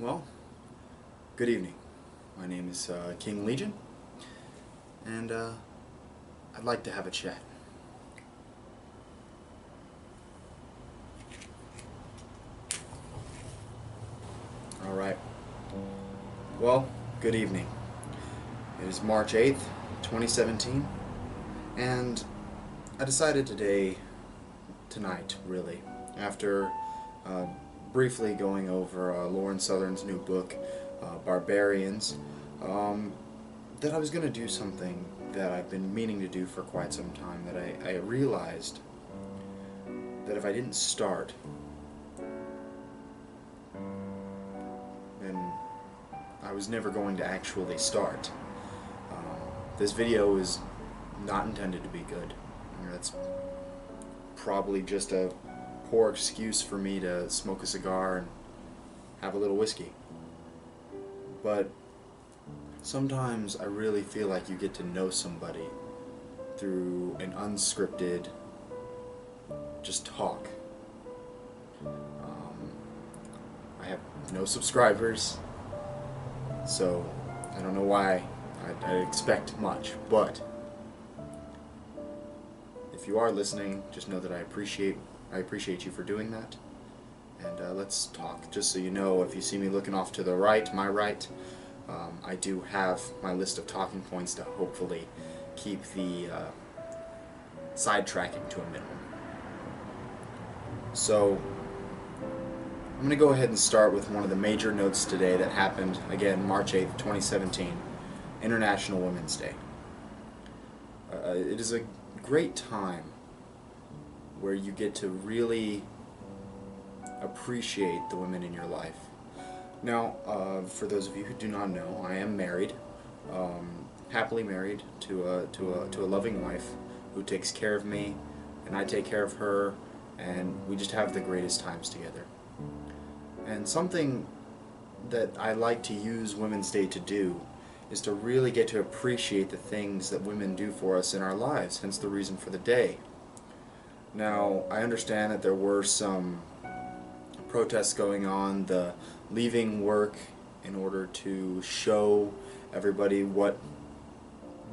Well, good evening. My name is King Legion, and I'd like to have a chat. Alright. Well, good evening. It is March 8th, 2017, and I decided tonight, really, after briefly going over Lauren Southern's new book, Barbarians, that I was going to do something that I've been meaning to do for quite some time, that I realized that if I didn't start, then I was never going to actually start. This video is not intended to be good. That's probably just a poor excuse for me to smoke a cigar and have a little whiskey. But sometimes I really feel like you get to know somebody through an unscripted, just talk. I have no subscribers, so I don't know why I expect much, but if you are listening, just know that I appreciate you for doing that. And let's talk. Just so you know, if you see me looking off to the right, my right, I do have my list of talking points to hopefully keep the sidetracking to a minimum. So I'm going to go ahead and start with one of the major notes today that happened, again, March 8th, 2017, International Women's Day. It is a great time where you get to really appreciate the women in your life. Now, for those of you who do not know, I am married, happily married to a loving wife who takes care of me, and I take care of her, and we just have the greatest times together. And something that I like to use Women's Day to do is to really get to appreciate the things that women do for us in our lives, hence the reason for the day. Now, I understand that there were some protests going on, the leaving work in order to show everybody what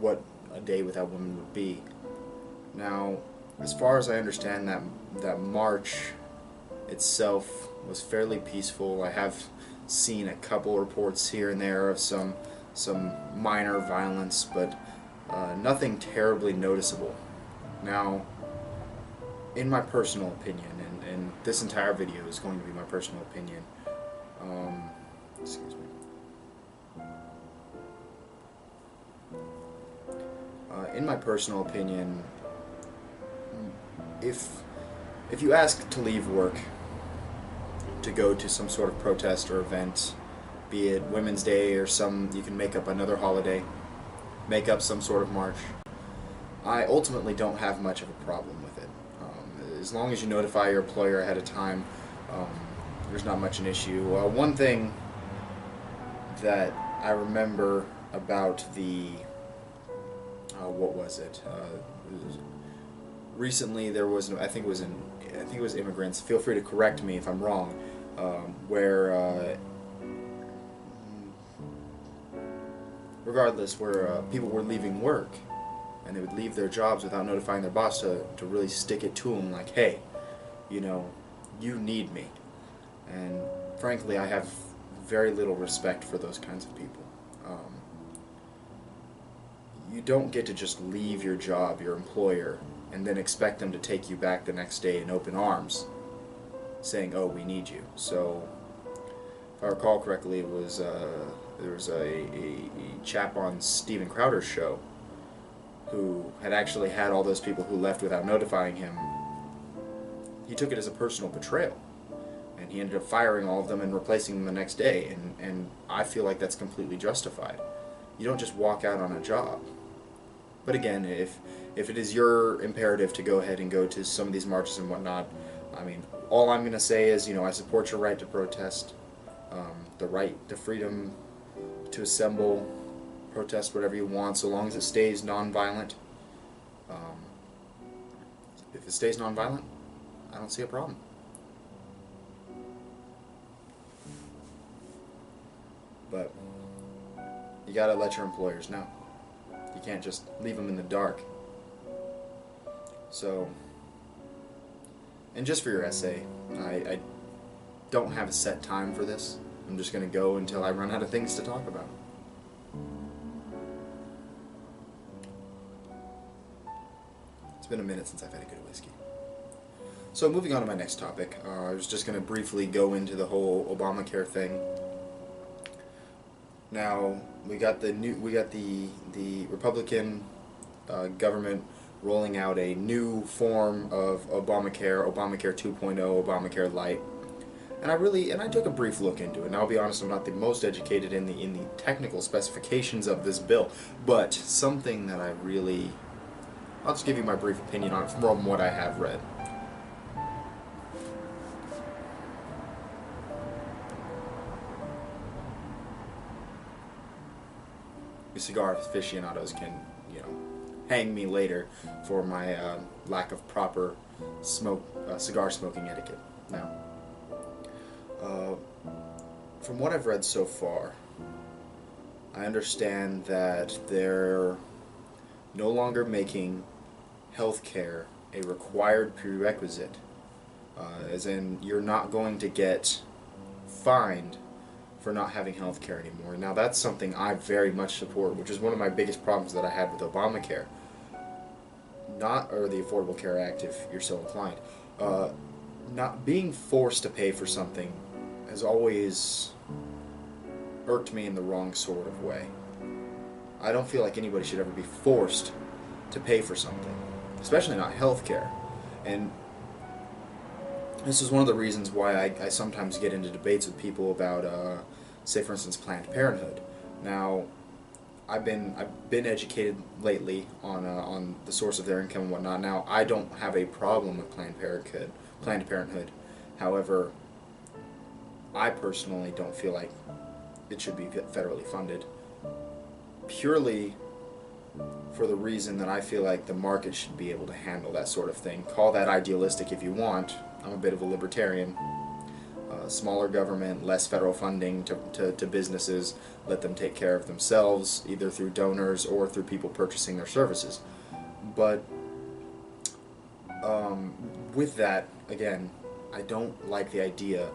a day without women would be. Now, as far as I understand, that march itself was fairly peaceful. I have seen a couple reports here and there of some minor violence, but nothing terribly noticeable. Now, in my personal opinion, and this entire video is going to be my personal opinion, excuse me. In my personal opinion, if you ask to leave work to go to some sort of protest or event, be it Women's Day or you can make up another holiday, make up some sort of march, I ultimately don't have much of a problem with it. As long as you notify your employer ahead of time, there's not much an issue. One thing that I remember about the what was it? Recently there was, I think it was immigrants. Feel free to correct me if I'm wrong. Where regardless, where people were leaving work, and they would leave their jobs without notifying their boss to really stick it to them, like, hey, you know, you need me. And frankly, I have very little respect for those kinds of people. You don't get to just leave your job, your employer, and then expect them to take you back the next day in open arms, saying, oh, we need you. So, if I recall correctly, it was there was a chap on Steven Crowder's show who had actually had all those people who left without notifying him. He took it as a personal betrayal, and he ended up firing all of them and replacing them the next day, and I feel like that's completely justified. You don't just walk out on a job. But again, if it is your imperative to go ahead and go to some of these marches and whatnot, I mean, all I'm going to say is, I support your right to protest, the right, the freedom to assemble, protest whatever you want, so long as it stays nonviolent. If it stays nonviolent, I don't see a problem. but you gotta let your employers know. You can't just leave them in the dark. So, and just for your essay, I don't have a set time for this. I'm just gonna go until I run out of things to talk about. It's been a minute since I've had a good whiskey. So moving on to my next topic, I was just going to briefly go into the whole Obamacare thing. Now we got the Republican government rolling out a new form of Obamacare 2.0, Obamacare Lite, and I took a brief look into it. And I'll be honest, I'm not the most educated in the technical specifications of this bill, but something that I'll just give you my brief opinion on it from what I have read. Cigar aficionados can, hang me later for my lack of proper cigar smoking etiquette. Now, from what I've read so far, I understand that they're no longer making healthcare a required prerequisite, as in you're not going to get fined for not having health care anymore. Now that's something I very much support, which is one of my biggest problems that I had with Obamacare, or the Affordable Care Act if you're so inclined. Not being forced to pay for something has always irked me in the wrong sort of way. I don't feel like anybody should ever be forced to pay for something, especially not health care. And this is one of the reasons why I sometimes get into debates with people about, say for instance, Planned Parenthood. Now, I've been educated lately on the source of their income and whatnot. Now, I don't have a problem with Planned Parenthood. However, I personally don't feel like it should be federally funded, purely for the reason that I feel like the market should be able to handle that sort of thing. Call that idealistic if you want. I'm a bit of a libertarian. Smaller government, less federal funding to businesses, let them take care of themselves, either through donors or through people purchasing their services. But with that, again, I don't like the idea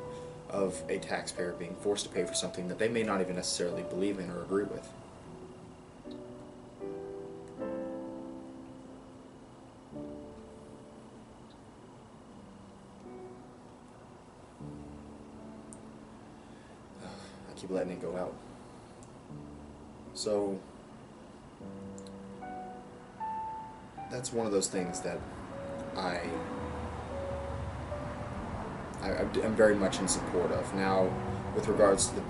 of a taxpayer being forced to pay for something that they may not even necessarily believe in or agree with. Keep letting it go out. So that's one of those things that I'm very much in support of. Now, with regards to the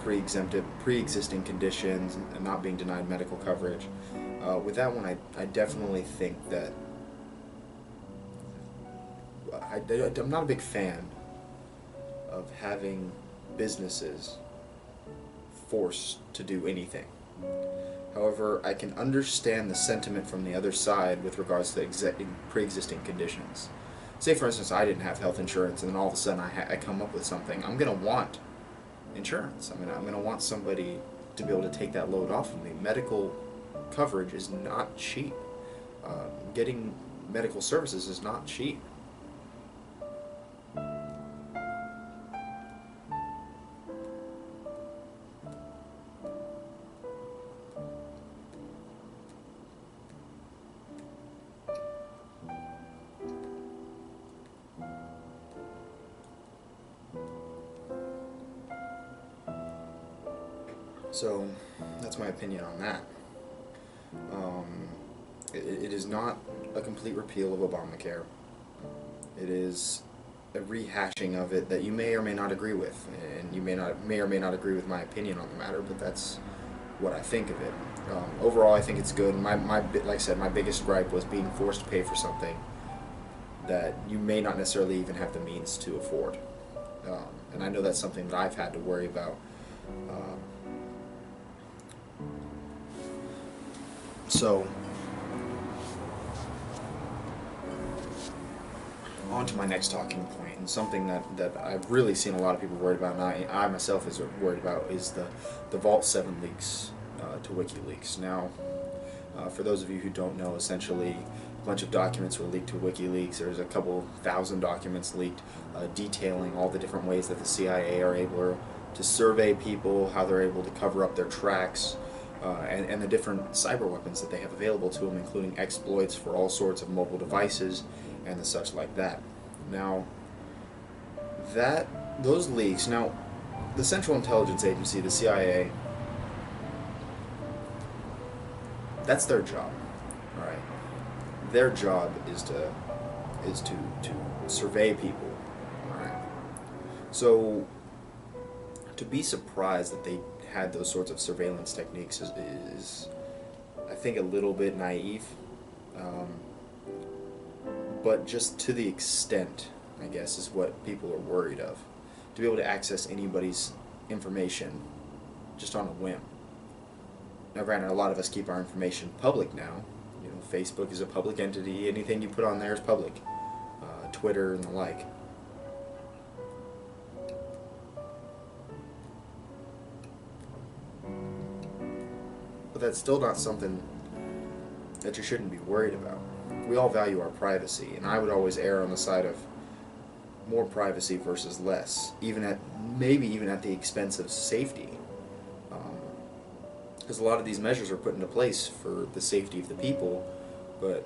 pre-existing conditions and not being denied medical coverage, with that one, I definitely think that I'm not a big fan of having businesses forced to do anything. However, I can understand the sentiment from the other side with regards to pre-existing conditions. Say, for instance, I didn't have health insurance, and then all of a sudden I come up with something. I'm going to want insurance. I'm going to want somebody to be able to take that load off of me. Medical coverage is not cheap. Getting medical services is not cheap. So that's my opinion on that. It is not a complete repeal of Obamacare. It is a rehashing of it that you may or may not agree with, and you may or may not agree with my opinion on the matter, but that's what I think of it. Overall, I think it's good. Like I said, my biggest gripe was being forced to pay for something that you may not necessarily even have the means to afford. And I know that's something that I've had to worry about. So on to my next talking point, and something that I've really seen a lot of people worried about, and I myself is worried about, is the Vault 7 leaks to WikiLeaks. Now, for those of you who don't know, essentially a bunch of documents were leaked to WikiLeaks. There's a couple thousand documents leaked detailing all the different ways that the CIA are able to survey people, how they're able to cover up their tracks, and the different cyber weapons that they have available to them, including exploits for all sorts of mobile devices and the such like that. Now, those leaks, now the Central Intelligence Agency, the CIA, that's their job, all right? Their job is to survey people, all right? So to be surprised that they had those sorts of surveillance techniques is I think, a little bit naive, but just to the extent, I guess, is what people are worried of. To be able to access anybody's information just on a whim. Now, granted, a lot of us keep our information public now. You know, Facebook is a public entity. Anything you put on there is public. Twitter and the like. But that's still not something that you shouldn't be worried about. We all value our privacy, and I would always err on the side of more privacy versus less, maybe even at the expense of safety. Because a lot of these measures are put into place for the safety of the people, but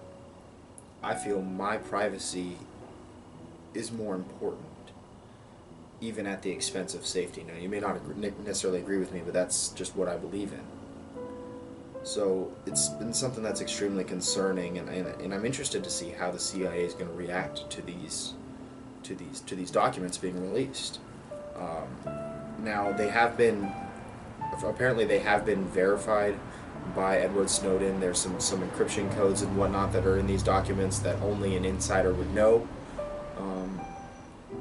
I feel my privacy is more important, even at the expense of safety. Now, you may not necessarily agree with me, but that's just what I believe in. So it's been something that's extremely concerning, and I'm interested to see how the CIA is going to react to these documents being released. Now, apparently they have been verified by Edward Snowden. There's some encryption codes and whatnot that are in these documents that only an insider would know.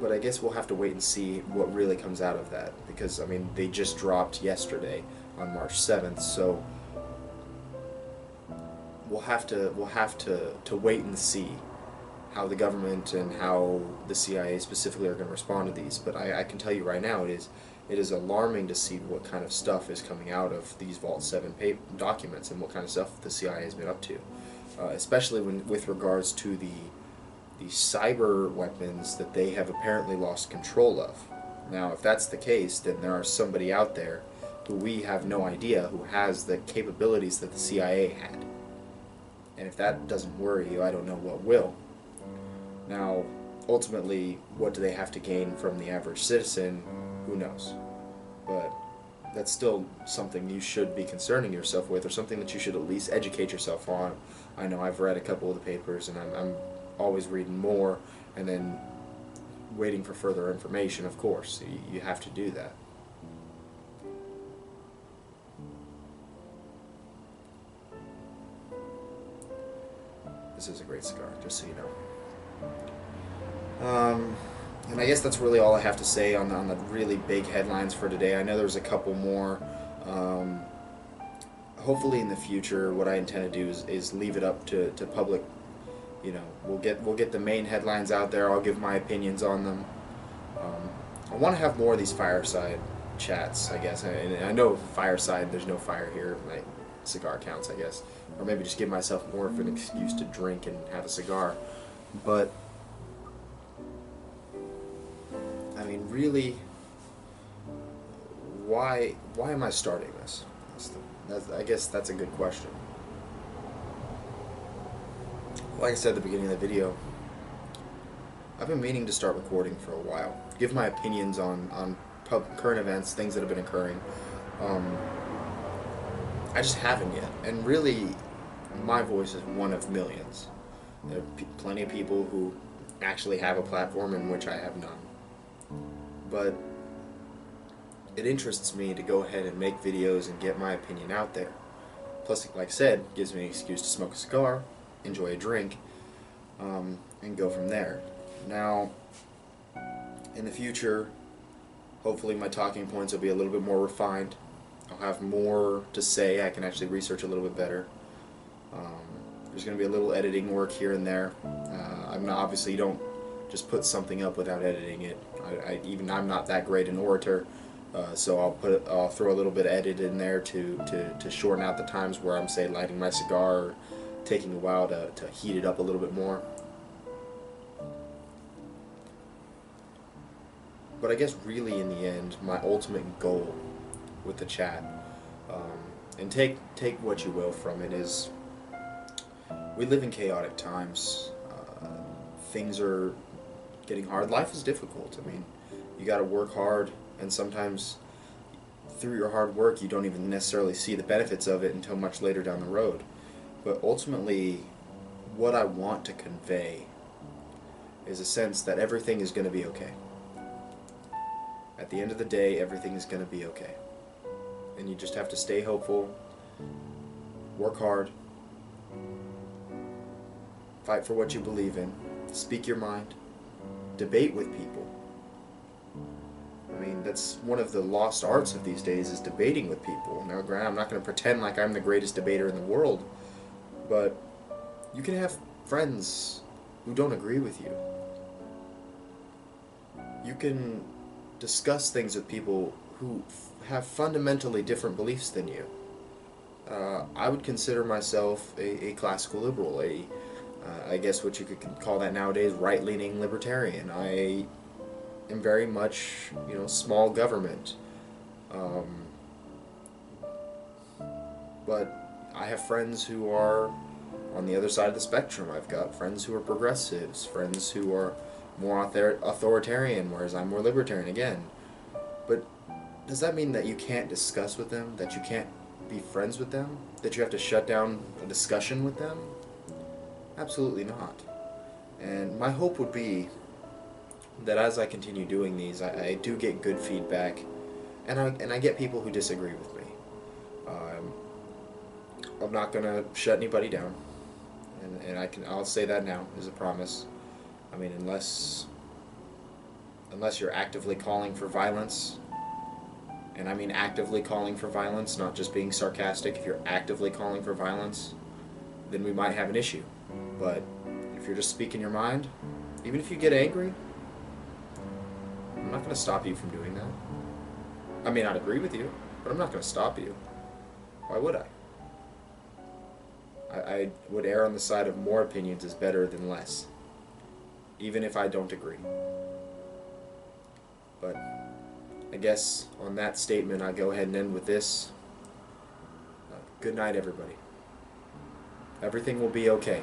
But I guess we'll have to wait and see what really comes out of that, because I mean, they just dropped yesterday on March 7th, so we'll have to wait and see how the government and how the CIA specifically are going to respond to these. But I can tell you right now, it is alarming to see what kind of stuff is coming out of these Vault 7 documents and what kind of stuff the CIA has been up to, especially with regards to the cyber weapons that they have apparently lost control of. Now, if that's the case, then there are somebody out there who we have no idea who has the capabilities that the CIA had. And if that doesn't worry you, I don't know what will. Now, ultimately, what do they have to gain from the average citizen? Who knows? But that's still something you should be concerning yourself with, or something that you should at least educate yourself on. I know I've read a couple of the papers, and I'm always reading more, and then waiting for further information, of course. You have to do that. This is a great cigar, just so you know. And I guess that's really all I have to say on the really big headlines for today. I know there's a couple more. Hopefully in the future, what I intend to do is leave it up to public. You know, we'll get the main headlines out there. I'll give my opinions on them. I want to have more of these fireside chats, I guess. And I know Fireside, there's no fire here. My cigar counts, I guess. Or maybe just give myself more of an excuse to drink and have a cigar. But I mean, really, why am I starting this? I guess that's a good question. Like I said at the beginning of the video, I've been meaning to start recording for a while. Give my opinions on current events, things that have been occurring. I just haven't yet. And really, my voice is one of millions. There are plenty of people who actually have a platform in which I have none. But it interests me to go ahead and make videos and get my opinion out there. Plus, like I said, it gives me an excuse to smoke a cigar, enjoy a drink, and go from there. Now, in the future, hopefully my talking points will be a little bit more refined. I'll have more to say. I can actually research a little bit better. There's going to be a little editing work here and there. I'm not, obviously, you don't just put something up without editing it. Even I'm not that great an orator, so I'll throw a little bit of edit in there to shorten out the times where I'm, say, lighting my cigar or taking a while to heat it up a little bit more. But I guess really in the end, my ultimate goal with the chat, and take what you will from it, is we live in chaotic times. Things are getting hard. Life is difficult. I mean, you got to work hard, and sometimes through your hard work you don't even necessarily see the benefits of it until much later down the road. But ultimately, what I want to convey is a sense that everything is going to be okay. At the end of the day, everything is going to be okay. And you just have to stay hopeful, work hard, fight for what you believe in, speak your mind, debate with people. I mean, that's one of the lost arts of these days, is debating with people. Now, granted, I'm not going to pretend like I'm the greatest debater in the world, but you can have friends who don't agree with you. You can discuss things with people who have fundamentally different beliefs than you. I would consider myself a classical liberal, I guess what you could call that nowadays, right-leaning libertarian. I am very much, small government. But I have friends who are on the other side of the spectrum. I've got friends who are progressives, friends who are more authoritarian, whereas I'm more libertarian again. But does that mean that you can't discuss with them, that you can't be friends with them, that you have to shut down a discussion with them? Absolutely not. And my hope would be that as I continue doing these, I do get good feedback, and I get people who disagree with me. I'm not gonna shut anybody down, and I'll say that now as a promise. I mean, unless you're actively calling for violence, and I mean actively calling for violence, not just being sarcastic. If you're actively calling for violence, then we might have an issue. But if you're just speaking your mind, even if you get angry, I'm not going to stop you from doing that. I may not agree with you, but I'm not going to stop you. Why would I? I would err on the side of more opinions is better than less, even if I don't agree. But I guess on that statement, I go ahead and end with this. Good night, everybody. Everything will be okay.